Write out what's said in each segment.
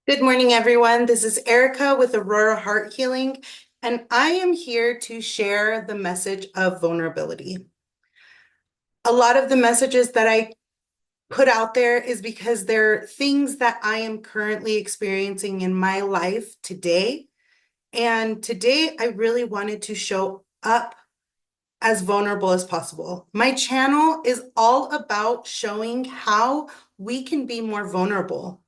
Good morning, everyone. This is Erica with Aurora Heart Healing, and I am here to share the message of vulnerability. A lot of the messages that I put out there is because they're things that I am currently experiencing in my life today. And today, I really wanted to show up as vulnerable as possible. My channel is all about showing how we can be more vulnerable.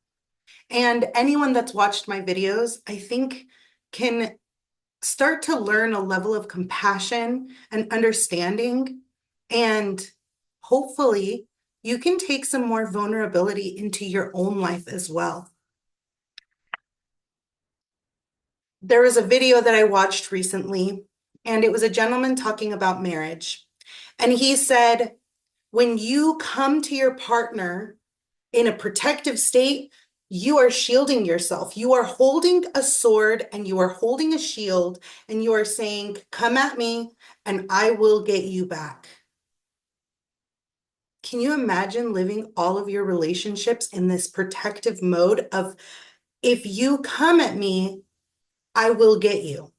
And anyone that's watched my videos, I think, can start to learn a level of compassion and understanding. And hopefully, you can take some more vulnerability into your own life as well. There was a video that I watched recently, and it was a gentleman talking about marriage. And he said, when you come to your partner in a protective state, you are shielding yourself. You are holding a sword and you are holding a shield and you are saying, come at me and I will get you back. Can you imagine living all of your relationships in this protective mode of, if you come at me, I will get you?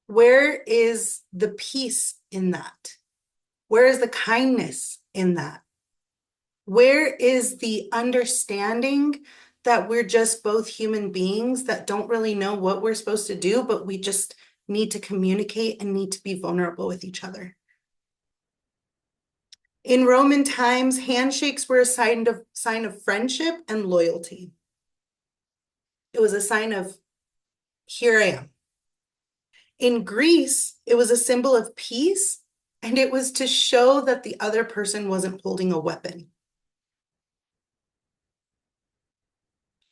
Where is the peace in that? Where is the kindness in that? Where is the understanding that we're just both human beings that don't really know what we're supposed to do, but we just need to communicate and need to be vulnerable with each other? In Roman times, handshakes were a sign of friendship and loyalty. It was a sign of, here I am. In Greece, it was a symbol of peace, and it was to show that the other person wasn't holding a weapon.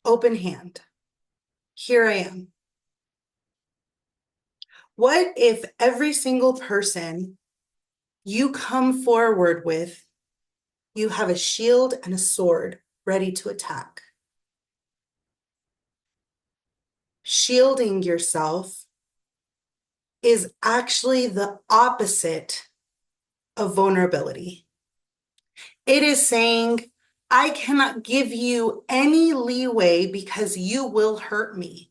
Open hand. Here I am. What if every single person you come forward with, you have a shield and a sword ready to attack? Shielding yourself is actually the opposite of vulnerability. It is saying, I cannot give you any leeway because you will hurt me,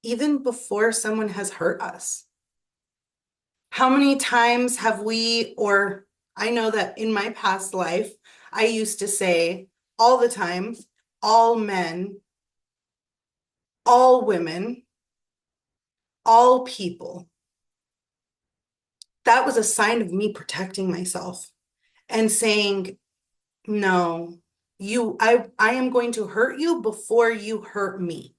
even before someone has hurt us. How many times have we, or I know that in my past life, I used to say all the time, all men, all women, all people. That was a sign of me protecting myself and saying, no, I am going to hurt you before you hurt me.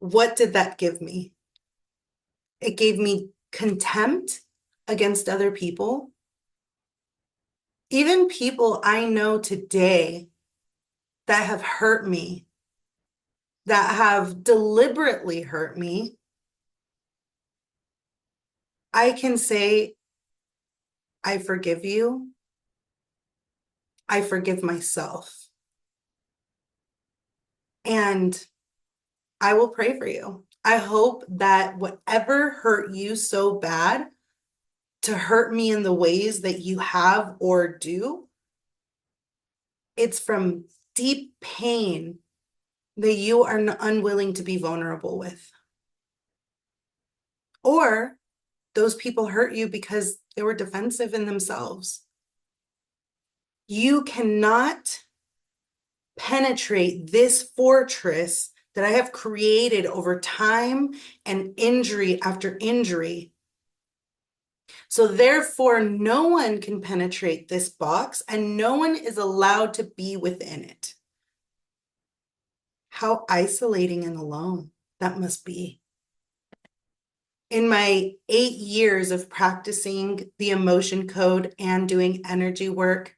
What did that give me? It gave me contempt against other people. Even people I know today that have hurt me, that have deliberately hurt me, I can say, I forgive you. I forgive myself. And I will pray for you. I hope that whatever hurt you so bad to hurt me in the ways that you have or do, it's from deep pain that you are unwilling to be vulnerable with. Or those people hurt you because they were defensive in themselves. You cannot penetrate this fortress that I have created over time and injury after injury. So therefore, no one can penetrate this box and no one is allowed to be within it. How isolating and alone that must be. In my 8 years of practicing the emotion code and doing energy work,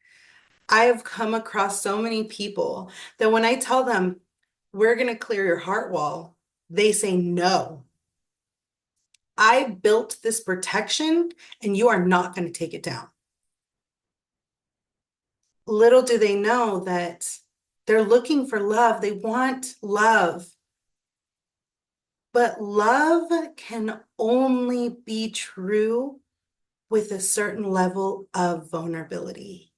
I have come across so many people that when I tell them, we're going to clear your heart wall, they say no. I built this protection and you are not going to take it down. Little do they know that they're looking for love. They want love. But love can only be true with a certain level of vulnerability.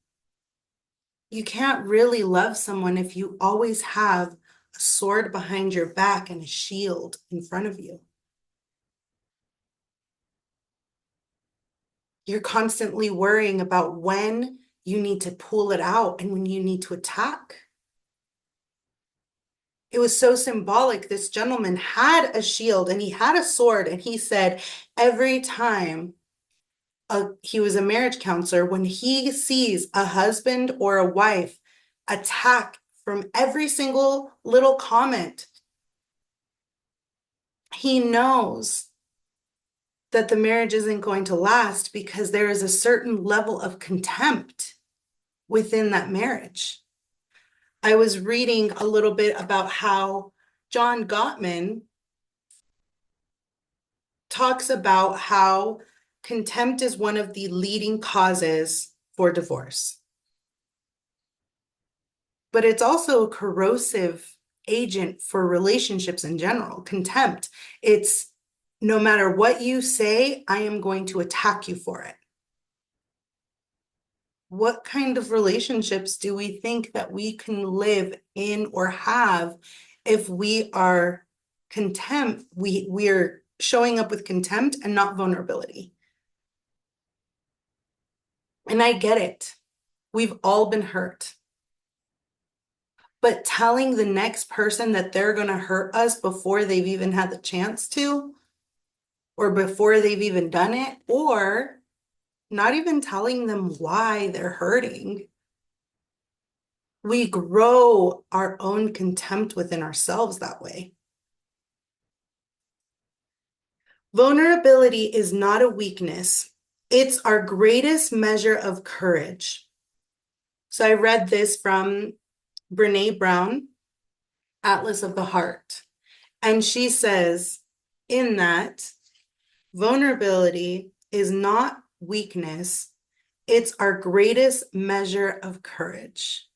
You can't really love someone if you always have a sword behind your back and a shield in front of you. You're constantly worrying about when you need to pull it out and when you need to attack. It was so symbolic. This gentleman had a shield and he had a sword, and he said every time he was a marriage counselor, when he sees a husband or a wife attack from every single little comment, he knows that the marriage isn't going to last because there is a certain level of contempt within that marriage. I was reading a little bit about how John Gottman talks about how contempt is one of the leading causes for divorce. But it's also a corrosive agent for relationships in general. Contempt, it's no matter what you say, I am going to attack you for it. What kind of relationships do we think that we can live in or have if we are contempt? We're showing up with contempt and not vulnerability. And I get it. We've all been hurt. But telling the next person that they're going to hurt us before they've even had the chance to, or before they've even done it, or not even telling them why they're hurting, we grow our own contempt within ourselves that way. Vulnerability is not a weakness. It's our greatest measure of courage. So I read this from Brene Brown Atlas of the Heart. And she says in that vulnerability is not weakness, it's our greatest measure of courage.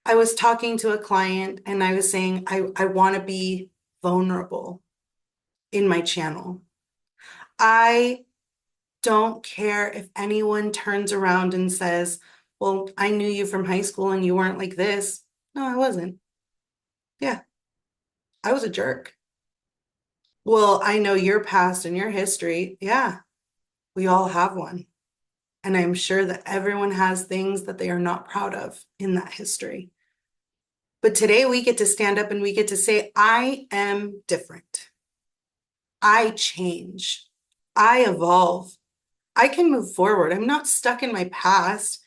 I was talking to a client and I was saying, I want to be vulnerable in my channel. I don't care if anyone turns around and says, well, I knew you from high school and you weren't like this. No, I wasn't. Yeah, I was a jerk. Well, I know your past and your history. Yeah, we all have one. And I'm sure that everyone has things that they are not proud of in that history. But today we get to stand up and we get to say, I am different. I change. I evolve. I can move forward. I'm not stuck in my past.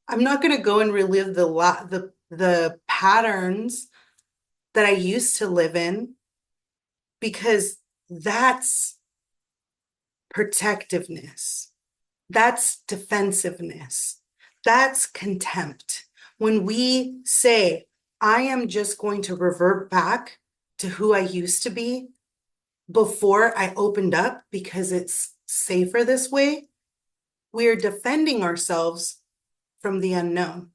I'm not going to go and relive the patterns that I used to live in, because that's protectiveness. That's defensiveness. That's contempt. When we say, I am just going to revert back to who I used to be before I opened up because it's safer this way, we are defending ourselves from the unknown,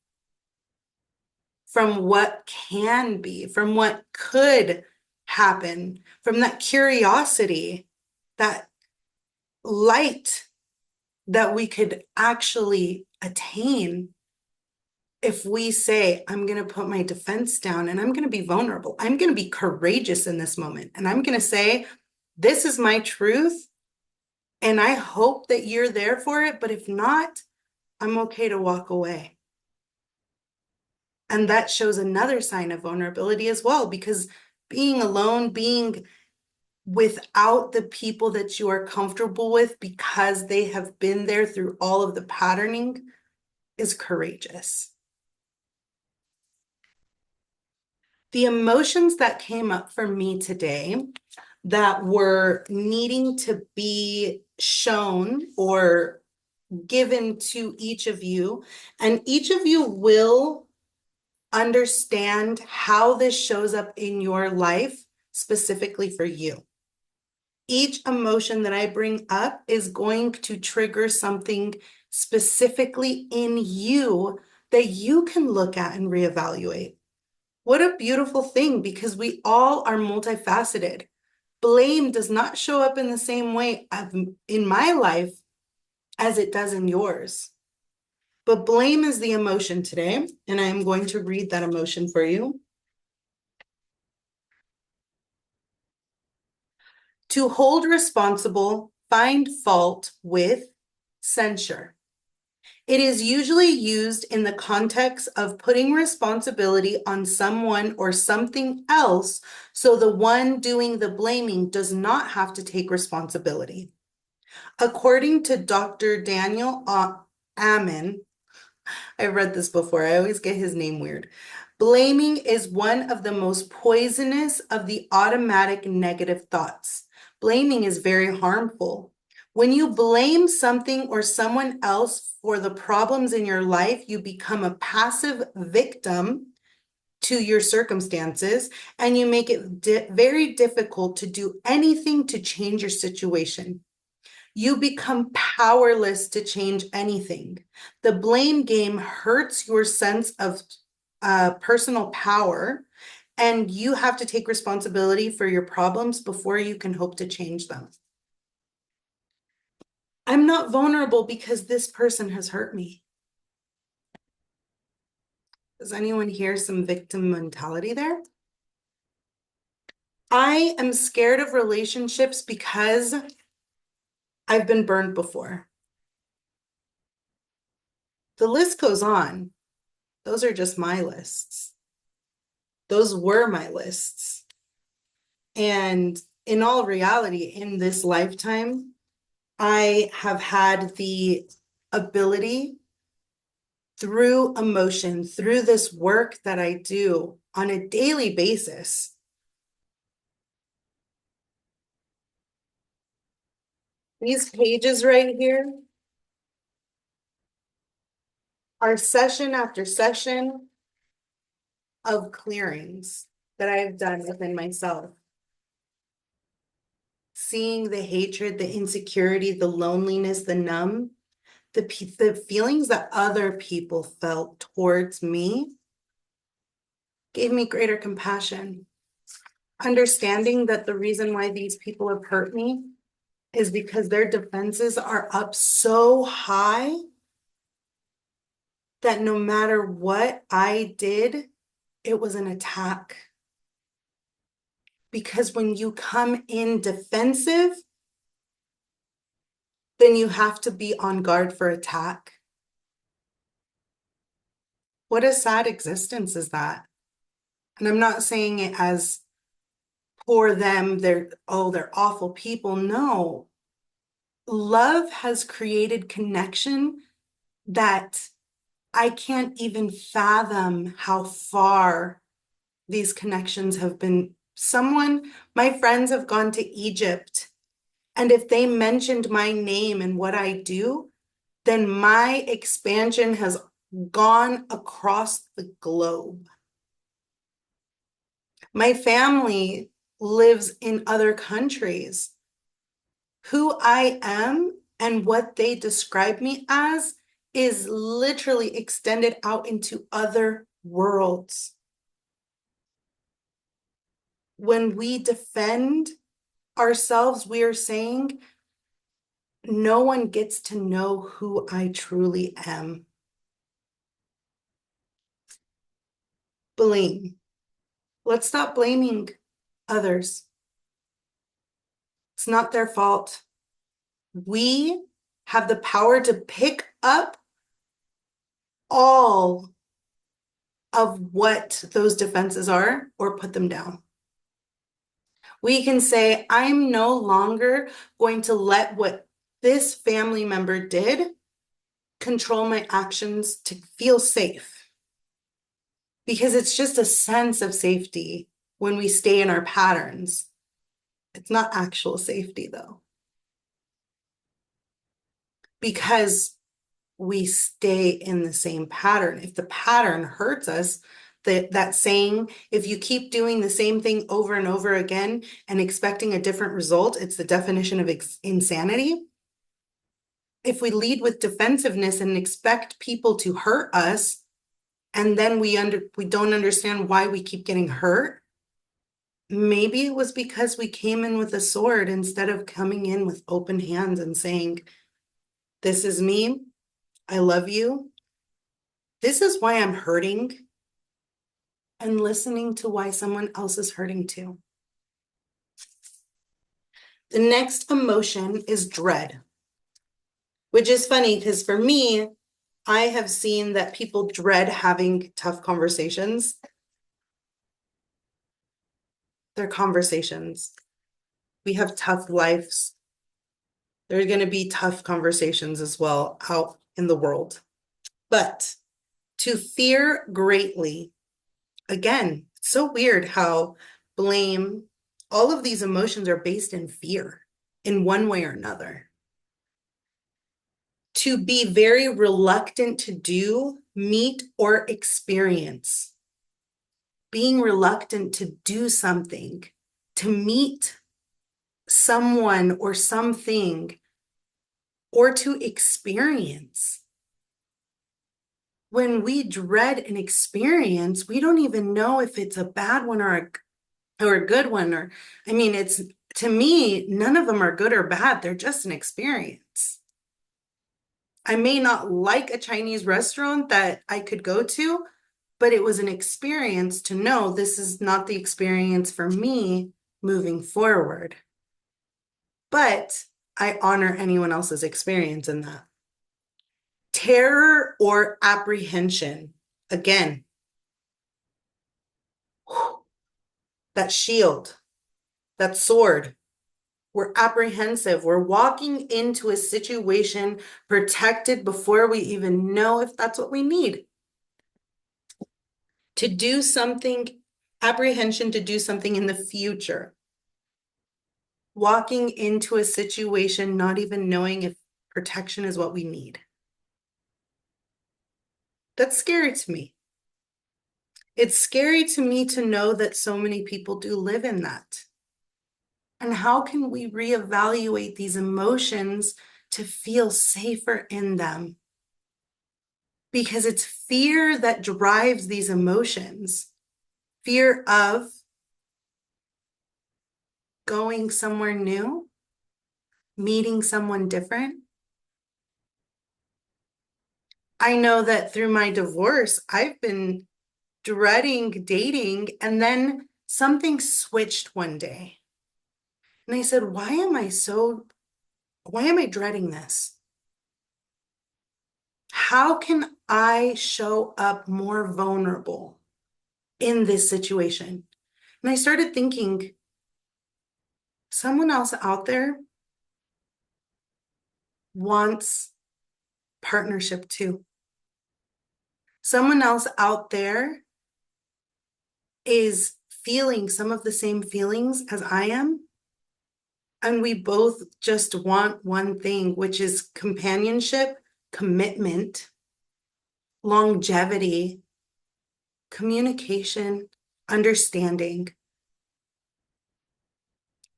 from what can be, from what could happen, from that curiosity, that light that we could actually attain if we say, I'm going to put my defense down and I'm going to be vulnerable. I'm going to be courageous in this moment. And I'm going to say, this is my truth. And I hope that you're there for it. But if not, I'm okay to walk away. And that shows another sign of vulnerability as well, because being alone, being without the people that you are comfortable with because they have been there through all of the patterning is courageous. The emotions that came up for me today that were needing to be shown or given to each of you, and each of you will understand how this shows up in your life specifically for you. Each emotion that I bring up is going to trigger something specifically in you that you can look at and reevaluate. What a beautiful thing, because we all are multifaceted. Blame does not show up in the same way in my life as it does in yours. But blame is the emotion today, and I am going to read that emotion for you. To hold responsible, find fault with, censure. It is usually used in the context of putting responsibility on someone or something else, so the one doing the blaming does not have to take responsibility. According to Dr. Daniel Amen, I've read this before, I always get his name weird. Blaming is one of the most poisonous of the automatic negative thoughts. Blaming is very harmful. When you blame something or someone else for the problems in your life, you become a passive victim to your circumstances, and you make it very difficult to do anything to change your situation. You become powerless to change anything. The blame game hurts your sense of personal power, and you have to take responsibility for your problems before you can hope to change them. I'm not vulnerable because this person has hurt me. Does anyone hear some victim mentality there? I am scared of relationships because I've been burned before. The list goes on. Those are just my lists. Those were my lists. And in all reality, in this lifetime, I have had the ability through emotion, through this work that I do on a daily basis. These pages right here are session after session of clearings that I have done within myself. Seeing the hatred, the insecurity, the loneliness, the numb, the feelings that other people felt towards me gave me greater compassion. Understanding that the reason why these people have hurt me is because their defenses are up so high that no matter what I did, it was an attack. Because when you come in defensive, then you have to be on guard for attack. What a sad existence is that? And I'm not saying it as for them, they're awful people. No. Love has created connection that I can't even fathom how far these connections have been. My friends have gone to Egypt, and if they mentioned my name and what I do, then my expansion has gone across the globe. My family lives in other countries. Who I am and what they describe me as is literally extended out into other worlds. When we defend ourselves, we are saying, no one gets to know who I truly am. Blame. Let's stop blaming others. It's not their fault. We have the power to pick up all of what those defenses are or put them down. We can say, I'm no longer going to let what this family member did control my actions to feel safe. Because it's just a sense of safety when we stay in our patterns. It's not actual safety, though. Because we stay in the same pattern. If the pattern hurts us, that saying, if you keep doing the same thing over and over again and expecting a different result, it's the definition of insanity. If we lead with defensiveness and expect people to hurt us, and then we don't understand why we keep getting hurt, maybe it was because we came in with a sword instead of coming in with open hands and saying, this is me, I love you, This is why I'm hurting, and listening to why someone else is hurting too. The next emotion is dread, which is funny because for me, I have seen that people dread having tough conversations. They're conversations. We have tough lives. There's going to be tough conversations as well out in the world. But to fear greatly, again, it's so weird how blame, all of these emotions are based in fear in one way or another. To be very reluctant to do, meet, or experience. Being reluctant to do something, to meet someone or something, or to experience. When we dread an experience, we don't even know if it's a bad one or a good one. Or, I mean, it's, to me, none of them are good or bad. They're just an experience. I may not like a Chinese restaurant that I could go to, but it was an experience to know this is not the experience for me moving forward. But I honor anyone else's experience in that. Terror or apprehension. Again, that shield, that sword. We're apprehensive. We're walking into a situation protected before we even know if that's what we need. To do something, apprehension to do something in the future. Walking into a situation not even knowing if protection is what we need. That's scary to me. It's scary to me to know that so many people do live in that. And how can we reevaluate these emotions to feel safer in them? Because it's fear that drives these emotions. Fear of going somewhere new, meeting someone different. I know that through my divorce, I've been dreading dating, and then something switched one day. And I said, why am I dreading this? How can I show up more vulnerable in this situation? And I started thinking, someone else out there wants partnership too. Someone else out there is feeling some of the same feelings as I am. And we both just want one thing, which is companionship, commitment, longevity, communication, understanding,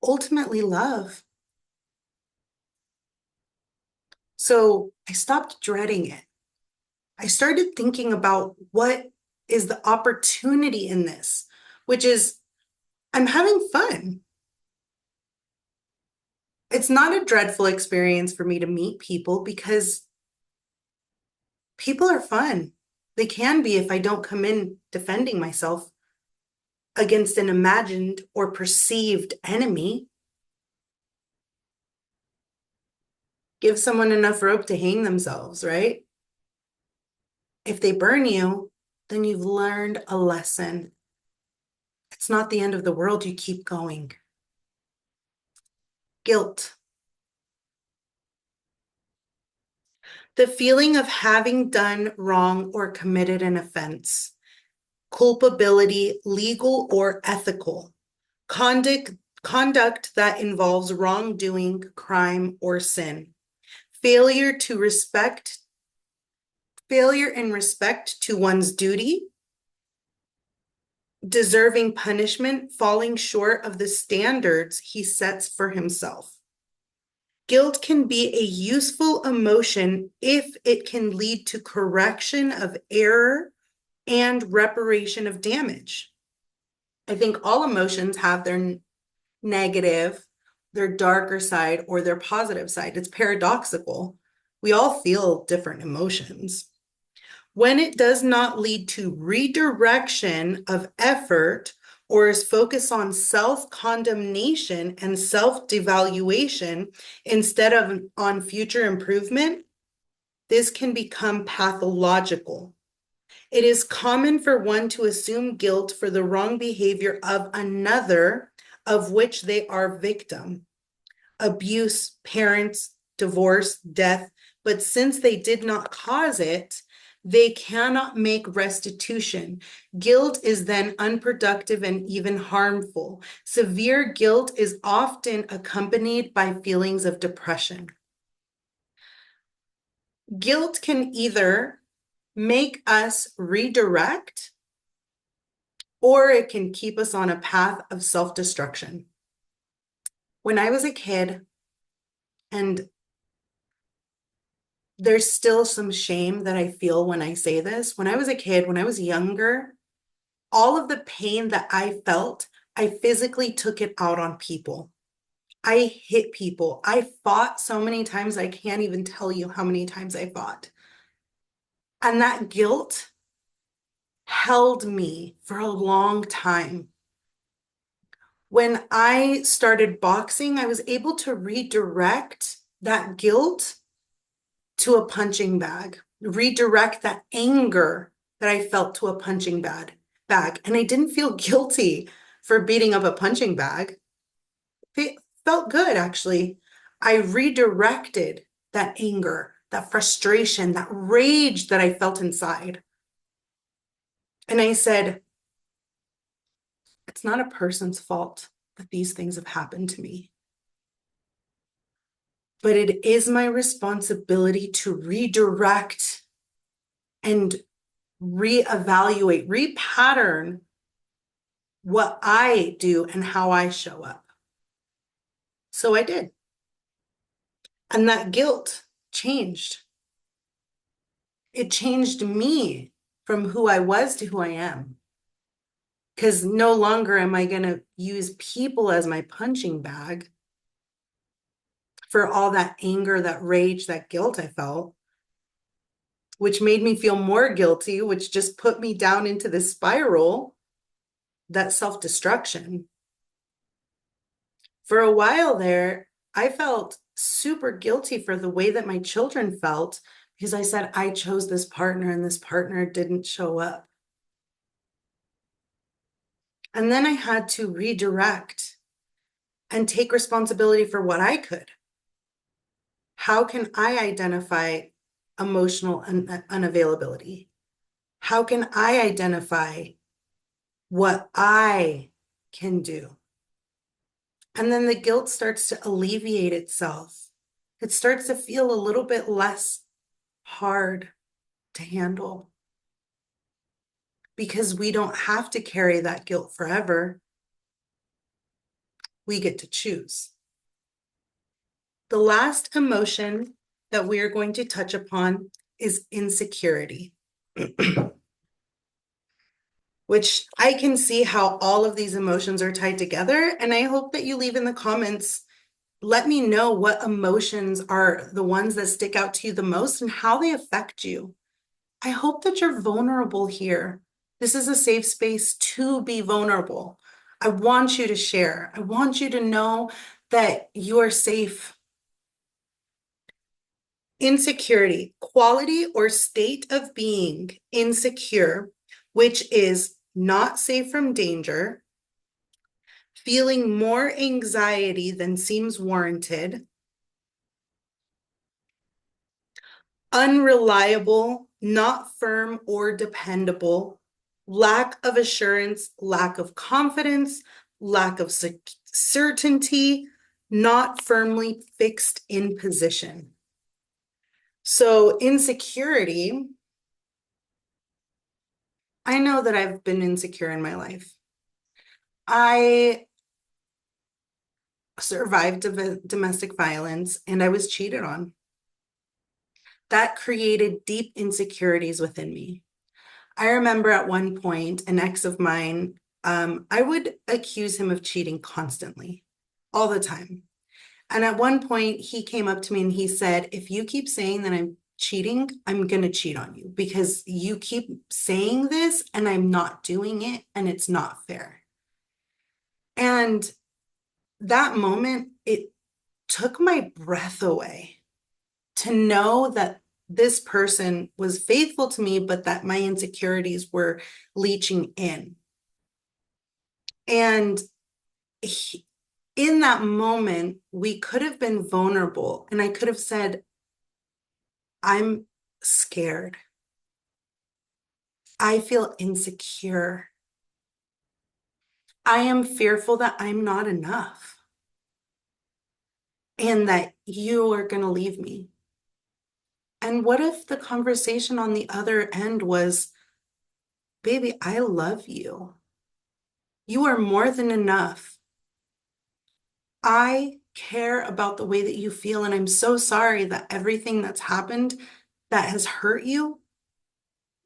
ultimately love. So I stopped dreading it. I started thinking about what is the opportunity in this, which is I'm having fun. It's not a dreadful experience for me to meet people because people are fun. They can be if I don't come in defending myself against an imagined or perceived enemy. Give someone enough rope to hang themselves, right? If they burn you, then you've learned a lesson. It's not the end of the world. You keep going. Guilt. The feeling of having done wrong or committed an offense. Culpability, legal or ethical. Conduct that involves wrongdoing, crime, or sin. Failure in respect to one's duty, deserving punishment, falling short of the standards he sets for himself. Guilt can be a useful emotion if it can lead to correction of error and reparation of damage. I think all emotions have their negative, their darker side, or their positive side. It's paradoxical. We all feel different emotions. When it does not lead to redirection of effort or is focused on self-condemnation and self-devaluation instead of on future improvement, this can become pathological. It is common for one to assume guilt for the wrong behavior of another of which they are victim. Abuse, parents, divorce, death, but since they did not cause it, they cannot make restitution. Guilt is then unproductive and even harmful. Severe guilt is often accompanied by feelings of depression. Guilt can either make us redirect or it can keep us on a path of self-destruction. When I was a kid, and there's still some shame that I feel when I say this. When I was a kid, when I was younger, all of the pain that I felt, I physically took it out on people. I hit people. I fought so many times, I can't even tell you how many times I fought. And that guilt held me for a long time. When I started boxing, I was able to redirect that guilt to a punching bag, redirect that anger that I felt to a punching bag. And I didn't feel guilty for beating up a punching bag. It felt good, actually. I redirected that anger, that frustration, that rage that I felt inside. And I said, it's not a person's fault that these things have happened to me. But it is my responsibility to redirect and reevaluate, repattern what I do and how I show up. So I did. And that guilt changed. It changed me from who I was to who I am. Because no longer am I going to use people as my punching bag for all that anger, that rage, that guilt I felt, which made me feel more guilty, which just put me down into this spiral, that self-destruction. For a while there, I felt super guilty for the way that my children felt because I said, I chose this partner and this partner didn't show up. And then I had to redirect and take responsibility for what I could. How can I identify emotional unavailability? How can I identify what I can do? And then the guilt starts to alleviate itself. It starts to feel a little bit less hard to handle because we don't have to carry that guilt forever. We get to choose. The last emotion that we are going to touch upon is insecurity, which I can see how all of these emotions are tied together. And I hope that you leave in the comments, let me know what emotions are the ones that stick out to you the most and how they affect you. I hope that you're vulnerable here. This is a safe space to be vulnerable. I want you to share. I want you to know that you are safe. Insecurity, quality or state of being insecure, which is not safe from danger, feeling more anxiety than seems warranted, unreliable, not firm or dependable, lack of assurance, lack of confidence, lack of certainty, not firmly fixed in position. So insecurity, I know that I've been insecure in my life. I survived domestic violence and I was cheated on. That created deep insecurities within me. I remember at one point, an ex of mine, I would accuse him of cheating constantly, all the time. And at one point, he came up to me and he said, if you keep saying that I'm cheating, I'm going to cheat on you because you keep saying this and I'm not doing it and it's not fair. And that moment, it took my breath away to know that this person was faithful to me, but that my insecurities were leaching in. And in that moment, we could have been vulnerable and I could have said, I'm scared. I feel insecure. I am fearful that I'm not enough and that you are going to leave me. And what if the conversation on the other end was, baby, I love you. You are more than enough. I care about the way that you feel, and I'm so sorry that everything that's happened that has hurt you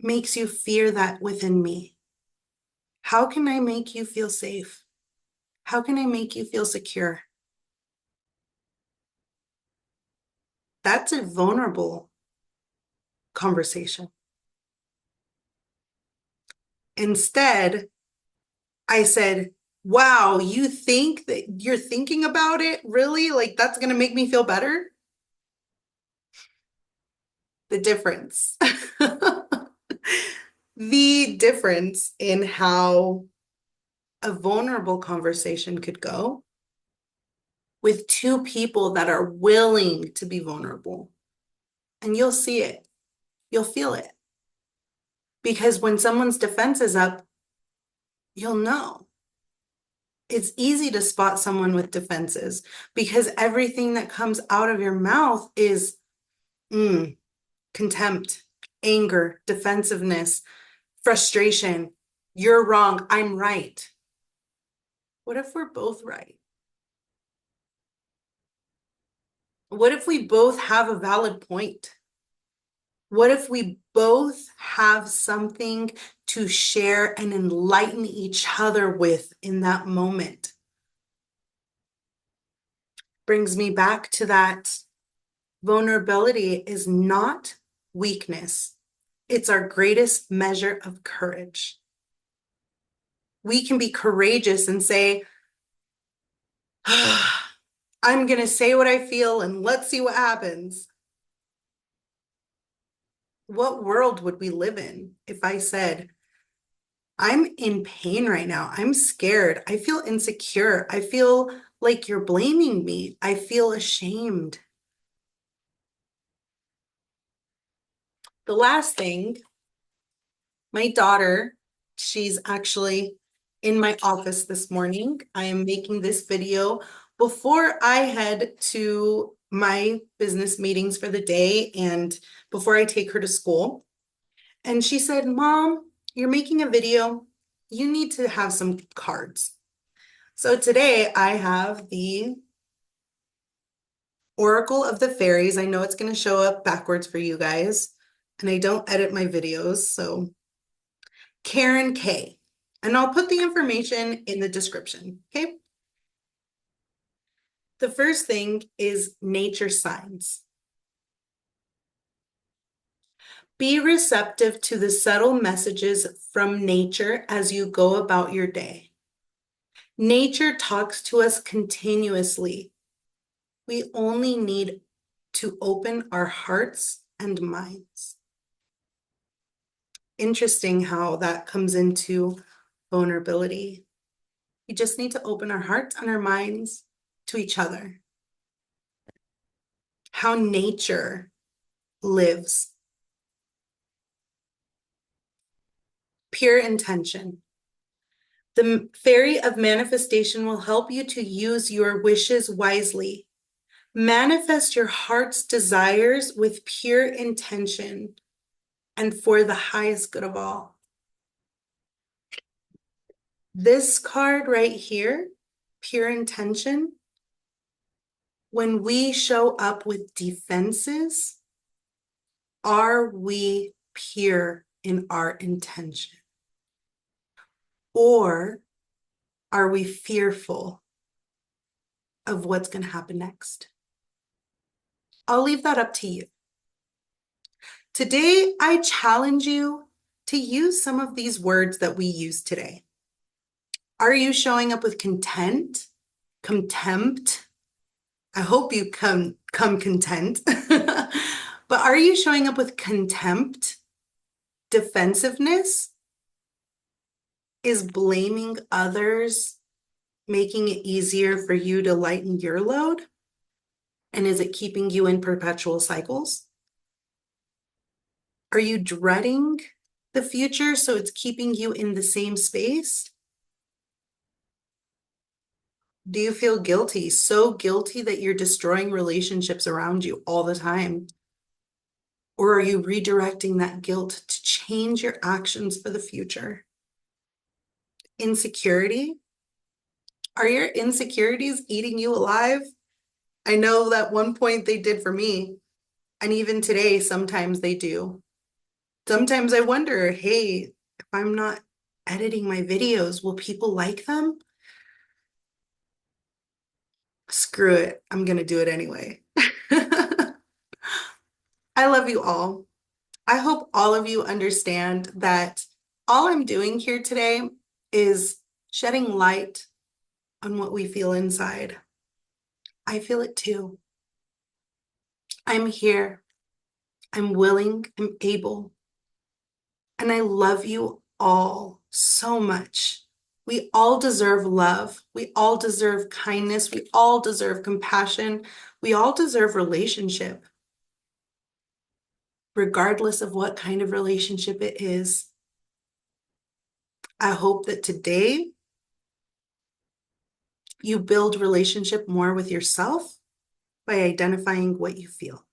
makes you fear that within me. How can I make you feel safe? How can I make you feel secure? That's a vulnerable conversation. Instead, I said, wow, you think that you're thinking about it? Really? Like, that's going to make me feel better? The difference. The difference in how a vulnerable conversation could go with two people that are willing to be vulnerable. And you'll see it. You'll feel it. Because when someone's defense is up, you'll know. It's easy to spot someone with defenses because everything that comes out of your mouth is contempt, anger, defensiveness, frustration. You're wrong. I'm right. What if we're both right? What if we both have a valid point? What if we both have something to share and enlighten each other with in that moment? Brings me back to that vulnerability is not weakness. It's our greatest measure of courage. We can be courageous and say, I'm going to say what I feel and let's see what happens. What world would we live in if I said, I'm in pain right now. I'm scared. I feel insecure. I feel like you're blaming me. I feel ashamed. The last thing, my daughter, she's actually in my office this morning. I am making this video before I head to my business meetings for the day and before I take her to school. And she said, Mom, you're making a video. You need to have some cards. So today I have the Oracle of the Fairies. I know it's going to show up backwards for you guys, and I don't edit my videos. So Karen K. And I'll put the information in the description, okay? The first thing is nature signs. Be receptive to the subtle messages from nature as you go about your day. Nature talks to us continuously. We only need to open our hearts and minds. Interesting how that comes into vulnerability. We just need to open our hearts and our minds to each other. How nature lives. Pure intention. The fairy of manifestation will help you to use your wishes wisely. Manifest your heart's desires with pure intention and for the highest good of all. This card right here, pure intention, when we show up with defenses, are we pure in our intention? Or are we fearful of what's going to happen next? I'll leave that up to you. Today, I challenge you to use some of these words that we use today. Are you showing up with content, contempt? I hope you come content. But are you showing up with contempt, defensiveness? Is blaming others making it easier for you to lighten your load? And is it keeping you in perpetual cycles? Are you dreading the future so it's keeping you in the same space? Do you feel guilty, so guilty that you're destroying relationships around you all the time? Or are you redirecting that guilt to change your actions for the future? Insecurity? Are your insecurities eating you alive? I know that one point they did for me, and even today, sometimes they do. Sometimes I wonder, hey, if I'm not editing my videos, will people like them? Screw it, I'm gonna do it anyway. I love you all. I hope all of you understand that all I'm doing here today is shedding light on what we feel inside. I feel it too. I'm here. I'm willing. I'm able. And I love you all so much. We all deserve love. We all deserve kindness. We all deserve compassion. We all deserve relationship, regardless of what kind of relationship it is. I hope that today you build relationship more with yourself by identifying what you feel.